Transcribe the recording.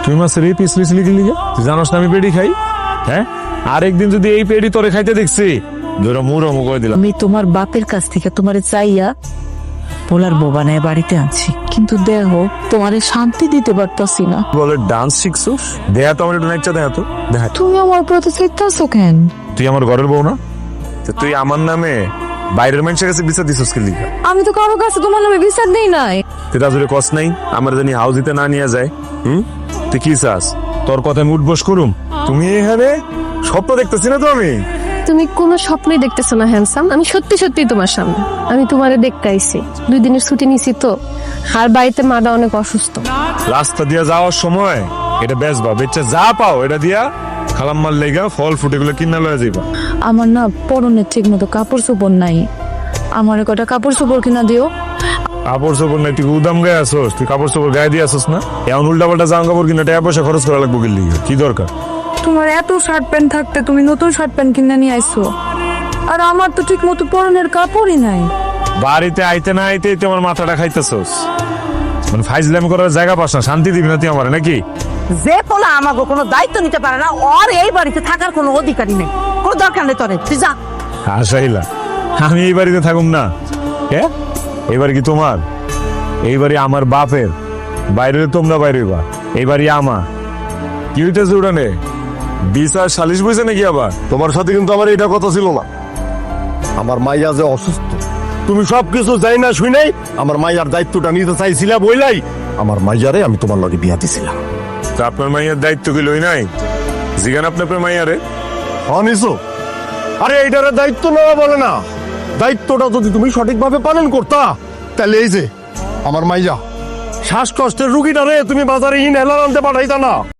তুই মাছের এই পিছলি কি লিগে? তুই জানোস না আমি পেড়ি খাই? হ্যাঁ, আরেকদিন যদি এই পেড়ি তোরে খাইতে দেখছি ধরে মুড়ো করে দিলাম। আমি তোমার বাপের কাছ থেকে তোমারে চাইয়া পোলার বউ বানায় বাড়িতে আনছি, কিন্তু দেখো তোমারে শান্তি দিতে পারতাছি না। বলে ডান্স শিখছস? দেয়া তো আমার একটু নাচা, দেয়া তো দেখা। তুমি আমার প্রতি চাইতাছো কেন? তুই আমার ঘরের বউ না? তো তুই আমার নামে বাইরের মানুষের কাছে বিচার দিছস কি লিগা? আমি তো কারো কাছে তোমার নামে বিচার দেই নাই। তুই রাজুরে কস নাই আমার জানি হাউজিতে না নিয়ে যায়? তুই কি চাস? তোর কথায় আমি উঠবস করুম? তুমি এখানে স্বপ্ন দেখতেছি না তো আমি? তুমি কোনো স্বপ্নই দেখতেছো না হ্যান্ডসাম। আমি সত্যি সত্যি তোমার সামনে। আমি তোমারে দেখতে আইছি, 2 দিনের ছুটি নিছি তো, আর বাড়িতে মাটা অনেক অসুস্থ। রাস্তা দিয়া যাওয়ার সময় এটা বেচবা, বেচা যা পাও এটা দিয়া খালাম্মার লেগা ফল ফুট এগুলো কিনা লয়ে যাইবা। আমার না পরনের ঠিক মতো কাপড় চোপড় নাই, আমার কটা কাপড় চোপড় কিনা দিও। কাপড় চোপড় নাই, তুই উদাম গায়ে আসোস? তুই কাপড় চোপড় গায়ে দিয়ে আসোস না? এমন উল্টা পাল্টা জামা কাপড় কিনা টাকা পয়সা খরচ করা লাগবো গেলি, কি দরকার? তোমার এত শার্ট প্যান্ট থাকতে তুমি নতুন শার্ট প্যান্ট কিনে নিয়ে আইছো, আর আমার তো ঠিক মতো পরনের কাপড়ই নাই। বাড়িতে আইতে না আইতেই তুই আমার মাথাটা খাইতেছস। মানে ফাইজলামি করার জায়গা পাস না, শান্তি দিবি না তুই আমার নাকি? যে পোলা আমাকে কোনো দায়িত্ব নিতে পারে না, ওর এই বাড়িতে থাকার কোনো অধিকারই নেই, কোনো দরকার নেই তোরে, তুই যা। আসাইলা আমি এই বাড়িতে থাকুম না? হ্যাঁ, এই বাড়ি কি তোমার? এই বাড়ি আমার বাপের, বাইরে তোমরা বাইরে বা, এই বাড়ি আমার। কি হইতেছে উড়ানে? বিচার সালিশ বইছে নাকি আবার? তোমার সাথে কিন্তু আমার এটা কথা ছিল না। আমার মাইয়া যে অসুস্থ, তুমি সবকিছু যাই না শুই নাই, আমার মাইয়ার দায়িত্বটা নিতে চাইছিলা বইলাই আমার মাইয়ারে আমি তোমার লগে বিয়া দিছিলাম। তা আপনার মাইয়ার দায়িত্ব কি লই নাই? জিগান আপনার মাইয়ারে। অনিসো, আরে এইটারে দায়িত্ব নেওয়া বলে না, দায়িত্বটা যদি তুমি সঠিকভাবে পালন করতা তাহলে এই যে আমার মাইয়া শ্বাসকষ্টের রুগীটারে তুমি বাজারে ইনহেলার আনতে পাঠাইতা না।